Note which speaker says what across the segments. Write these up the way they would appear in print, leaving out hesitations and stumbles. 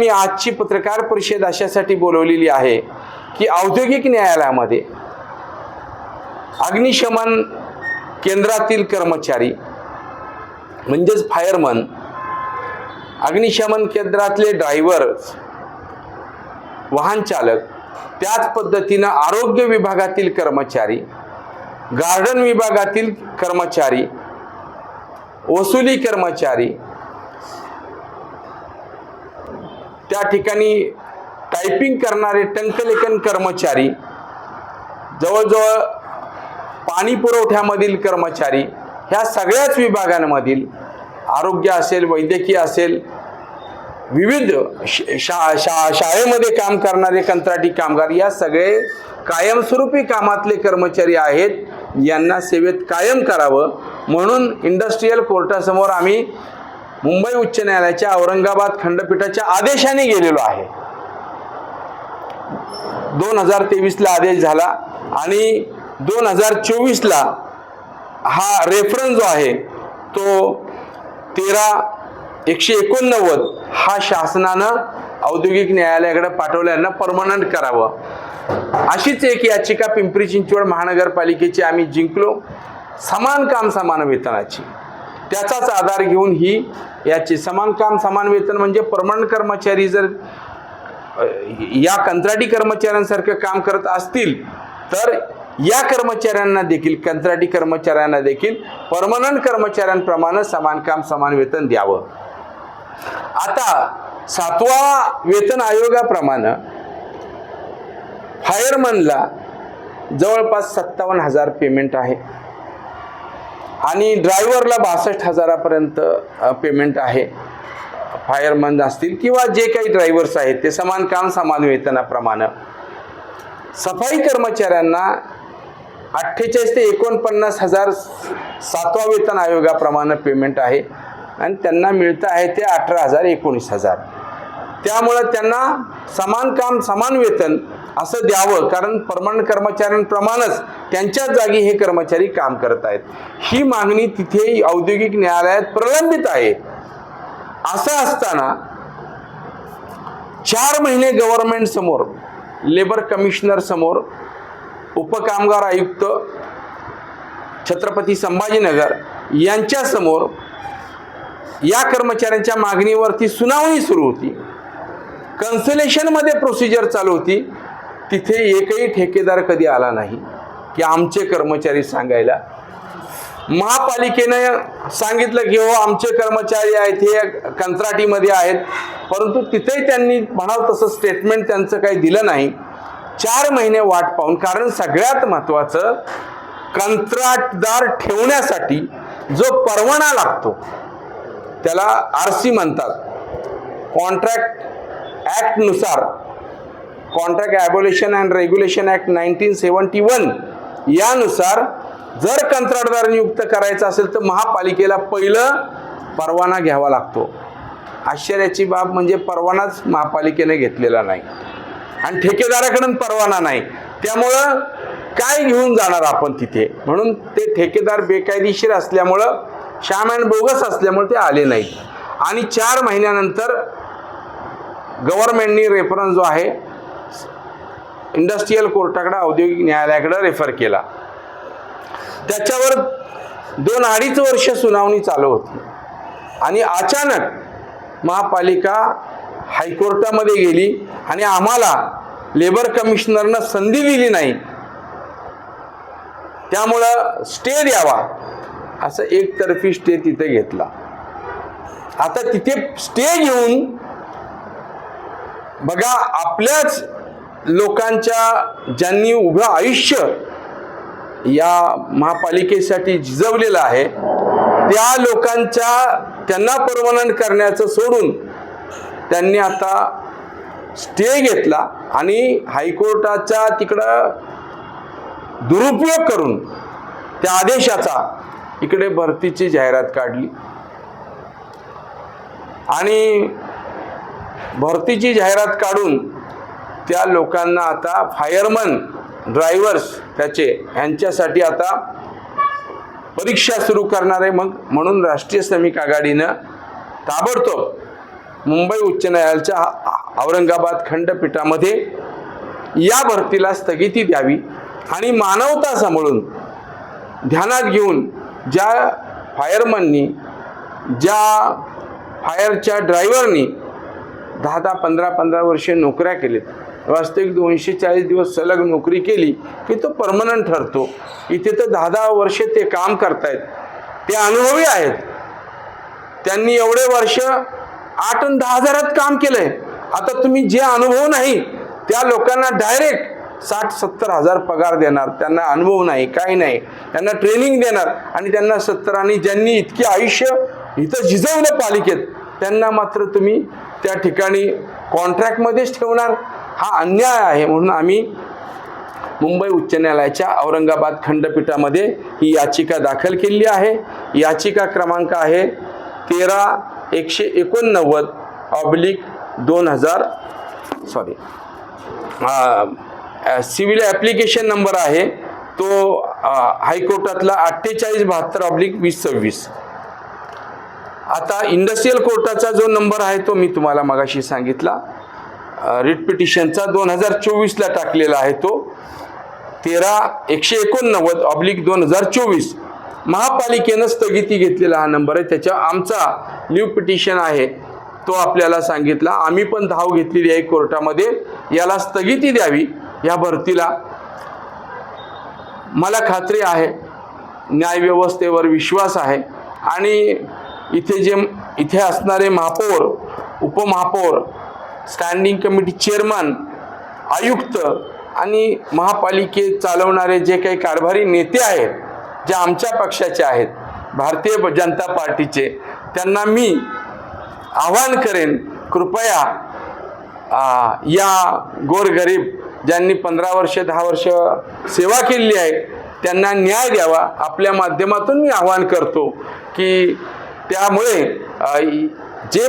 Speaker 1: मी आजची पत्रकार परिषद अशासाठी बोलवलेली आहे की औद्योगिक न्यायालयामध्ये अग्निशमन केंद्रातील कर्मचारी म्हणजेच फायरमन, अग्निशमन केंद्रातले ड्रायव्हर, वाहन चालक, त्याच पद्धतीनं आरोग्य विभागातील कर्मचारी, गार्डन विभागातील कर्मचारी, वसुली कर्मचारी, त्या ठिकाणी टायपिंग करणारे टंकलेखन कर्मचारी, जवळजवळ पाणी पुरवठ्यामधील कर्मचारी, ह्या सगळ्याच विभागांमधील आरोग्य असेल, वैद्यकीय असेल, विविध शाळेमध्ये काम करणारे कंत्राटी कामगार, या सगळे कायमस्वरूपी कामातले कर्मचारी आहेत. यांना सेवेत कायम करावं म्हणून इंडस्ट्रियल कोर्टासमोर आम्ही मुंबई उच्च न्यायालयाच्या औरंगाबाद खंडपीठाच्या आदेशाने गेलेलो आहे. 2023ला आदेश झाला आणि 2024ला हा रेफरन्स जो आहे तो 13/189 हा शासनानं औद्योगिक न्यायालयाकडे पाठवल्यानं परमनंट करावं. अशीच एक याचिका पिंपरी चिंचवड महानगरपालिकेची आम्ही जिंकलो, समान काम समान वेतनाची. त्याचाच आधार घेऊन ही याची समान काम समान वेतन म्हणजे परमनंट कर्मचारी जर या कंत्राटी कर्मचाऱ्यांसारखं काम करत असतील तर या कर्मचाऱ्यांना देखील, कंत्राटी कर्मचाऱ्यांना देखील परमनंट कर्मचाऱ्यांप्रमाणे समान काम समान वेतन द्यावं. आता 7वा वेतन आयोगाप्रमाणे फायरमनला जवळपास 57,000 पेमेंट आहे आणि ड्रायव्हरला 62,000पर्यंत पेमेंट आहे. फायरमन असतील किंवा जे काही ड्रायव्हर्स आहेत ते समान काम समान वेतनाप्रमाणे. सफाई कर्मचाऱ्यांना 48 ते 49,000 7वा वेतन आयोगाप्रमाणे पेमेंट आहे आणि त्यांना मिळतं आहे ते 18,000 19,000. त्यामुळं त्यांना समान काम समान वेतन असं द्यावं, कारण परमनंट कर्मचाऱ्यांप्रमाणेच त्यांच्याच जागी हे कर्मचारी काम करत आहेत. ही मागणी तिथे औद्योगिक न्यायालयात प्रलंबित आहे. असं असताना 4 महिने गव्हर्नमेंट समोर, लेबर कमिशनर समोर, उपकामगार आयुक्त छत्रपती संभाजीनगर यांच्या समोर या कर्मचाऱ्यांच्या मागणीवरती सुनावणी सुरू होती. कन्सलेशनमध्ये प्रोसिजर चालू होती. तिथे एकही ठेकेदार कधी आला नाही की आमचे कर्मचारी सांगायला. महापालिकेनं सांगितलं की हो आमचे कर्मचारी आहेत हे कंत्राटीमध्ये आहेत, परंतु तिथेही त्यांनी म्हणावं तसं स्टेटमेंट त्यांचं काही दिलं नाही. 4 महिने वाट पाहून, कारण सगळ्यात महत्त्वाचं कंत्राटदार ठेवण्यासाठी जो परवाना लागतो त्याला RC म्हणतात. कॉन्ट्रॅक्ट ॲक्टनुसार, contract abolition and regulation act 1971 यानुसार जर कंत्राटदार नियुक्त करायचा असेल तर महापालिकेला पहिलं परवाना घ्यावा लागतो. आश्चर्याची बाब म्हणजे परवानाच महापालिकेने घेतलेला नाही आणि ठेकेदाराकडून परवाना नाही. त्यामुळं काय घेऊन जाणार आपण तिथे, म्हणून ते ठेकेदार बेकायदेशीर असल्यामुळं, शाम अँड बोगस असल्यामुळे ते आले नाहीत. आणि 4 महिन्यानंतर गव्हर्नमेंटनी रेफरन्स जो आहे इंडस्ट्रियल कोर्टाकडे, औद्योगिक न्यायालयाकडे रेफर केला. त्याच्यावर 2-2.5 वर्ष सुनावणी चालू होती आणि अचानक महापालिका हायकोर्टामध्ये गेली आणि आम्हाला लेबर कमिशनरनं संधी दिली नाही, त्यामुळं स्टे द्यावा असं एकतर्फी स्टे तिथे घेतला. आता तिथे स्टे घेऊन बघा, आपल्याच लोकांच्या ज्यांनी उभं आयुष्य या महापालिकेसाठी झिजवलेलं आहे त्या लोकांच्या, त्यांना परमनंट करण्याचं सोडून त्यांनी आता स्टे घेतला आणि हायकोर्टाचा तिकडं दुरुपयोग करून त्या आदेशाचा इकडे भरतीची जाहिरात काढली आणि भरतीची जाहिरात काढून त्या लोकांना आता फायरमन, ड्रायव्हर्स त्याचे यांच्यासाठी आता परीक्षा सुरू करणार आहे. म्हणून राष्ट्रीय श्रमिक आघाडीनं ताबडतोब मुंबई उच्च न्यायालयाच्या औरंगाबाद खंडपीठामध्ये या भरतीला स्थगिती द्यावी आणि मानवता सांभाळून ध्यानात घेऊन ज्या फायरमननी, ज्या फायरच्या ड्रायव्हरनी 10-10, 15-15 वर्षे नोकऱ्या केलेत, वास्तविक 240 दिवस सलग नोकरी केली की तो परमनंट ठरतो. इथे तर 10-10 वर्षे ते काम करतायत, ते अनुभवी आहेत. त्यांनी एवढे वर्ष 8 आणि 10 हजारात काम केलंय. आता तुम्ही जे अनुभव नाही त्या लोकांना डायरेक्ट 60-70 हजार पगार देणार, त्यांना अनुभव नाही, काही नाही, त्यांना ट्रेनिंग देणार आणि त्यांना 70 आणि ज्यांनी इतके आयुष्य इथं झिजवलं पालिकेत त्यांना मात्र तुम्ही त्या ठिकाणी कॉन्ट्रॅक्टमध्येच ठेवणार. हा अन्याय आहे. म्हणून आम्ही मुंबई उच्च न्यायालयाच्या औरंगाबाद खंडपीठामध्ये ही याचिका दाखल केली आहे. याचिका क्रमांक आहे 13-189/2000 सिव्हिल ॲप्लिकेशन नंबर आहे तो हायकोर्टातला 4872/2026. आता इंडस्ट्रियल कोर्टाचा जो नंबर आहे तो मी तुम्हाला मगाशी सांगितला, रिट पिटिशनचा 2024ला टाकलेला आहे तो 13-189/2024. महापालिकेनं स्थगिती घेतलेला हा नंबर आहे. त्याच्या आमचा लीव पिटिशन आहे तो आपल्याला सांगितला. आम्ही पण धाव घेतलेली आहे कोर्टामध्ये, याला स्थगिती द्यावी या भरतीला. मला खात्री आहे, न्यायव्यवस्थेवर विश्वास आहे आणि इथे असणारे महापौर, उपमहापौर, स्टँडिंग कमिटी चेअरमन, आयुक्त आणि महापालिके चालवणारे जे काही कारभारी नेते आहेत, जे आमच्या पक्षाचे आहेत, भारतीय जनता पार्टीचे, त्यांना मी आवाहन करेन, कृपया या गोरगरीब ज्यांनी 15 वर्ष 10 वर्ष सेवा केलेली आहे त्यांना न्याय द्यावा. आपल्या माध्यमातून मी आवाहन करतो की त्यामुळे जे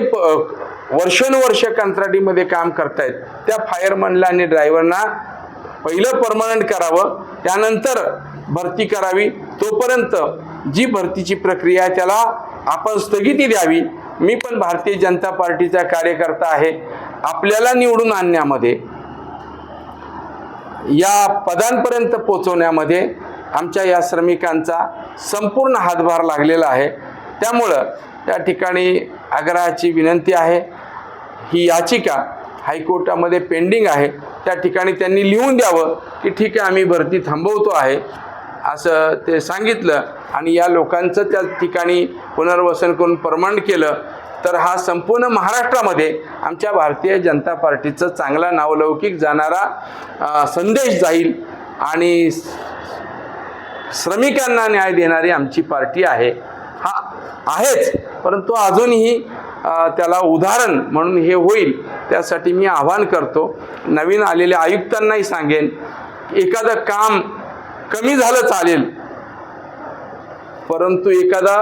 Speaker 1: वर्षानुवर्ष कंत्राटीमध्ये काम करतायत त्या फायरमनला आणि ड्रायव्हरना पहिलं परमनंट करावं, त्यानंतर भरती करावी. तोपर्यंत जी भरतीची प्रक्रिया आहे त्याला आपण स्थगिती द्यावी. मी पण भारतीय जनता पार्टीचा कार्यकर्ता आहे. आपल्याला निवडून आणण्यामध्ये, या पदांपर्यंत पोहोचवण्यामध्ये आमच्या या श्रमिकांचा संपूर्ण हातभार लागलेला आहे. त्यामुळं त्या ठिकाणी आग्रहाची विनंती आहे, ही याचिका हायकोर्टामध्ये पेंडिंग आहे, त्या ठिकाणी त्यांनी लिहून द्यावं की ठीक आहे आम्ही भरती थांबवतो आहे असं ते सांगितलं आणि या लोकांचं त्या ठिकाणी पुनर्वसन करून परमनंट केलं तर हा संपूर्ण महाराष्ट्रामध्ये आमच्या भारतीय जनता पार्टीचं चांगला नावलौकिक जाणारा संदेश जाईल आणि श्रमिकांना न्याय देणारी आमची पार्टी आहे. हा आहेच, परंतु अजूनही त्याला उदाहरण म्हणून हे होईल त्यासाठी मी आवाहन करतो. नवीन आलेल्या आयुक्तांनाही सांगेन, एखादं काम कमी झालं चालेल, परंतु एखादा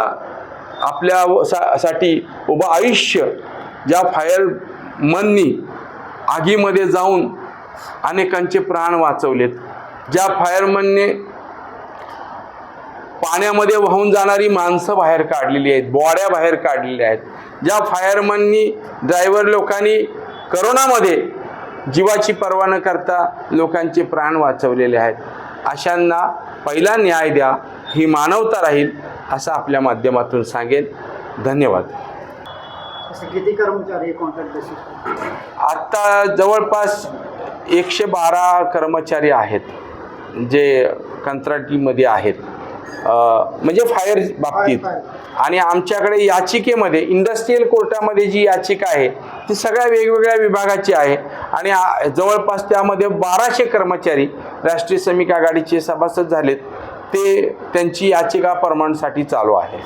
Speaker 1: आपल्या साठी उभं आयुष्य, ज्या फायरमननी आगीमध्ये जाऊन अनेकांचे प्राण वाचवलेत, ज्या फायरमनने पाण्यामध्ये वाहून जाणारी माणसं बाहेर काढलेली आहेत, बॉड्या बाहेर काढलेल्या आहेत, ज्या फायरमननी ड्रायव्हर लोकांनी करोनामध्ये जीवाची पर्वा न करता लोकांचे प्राण वाचवलेले आहेत, अशांना पहिला न्याय द्या, ही मानवता राहील असं आपल्या माध्यमातून सांगेन. धन्यवाद.
Speaker 2: किती कर्मचारी कॉन्ट्रॅक्ट बेसिस?
Speaker 1: आता जवळपास 112 कर्मचारी आहेत जे कंत्राटीमध्ये आहेत, म्हणजे फायर बाबतीत. आणि आमच्याकडे याचिकेमध्ये इंडस्ट्रियल कोर्टामध्ये जी याचिका आहे ती सगळ्या वेगवेगळ्या विभागाची आहे आणि जवळपास त्यामध्ये 1200 कर्मचारी राष्ट्रीय श्रमिक आघाडीचे सभासद झालेत. ते त्यांची याचिका परमनंटसाठी चालू आहे.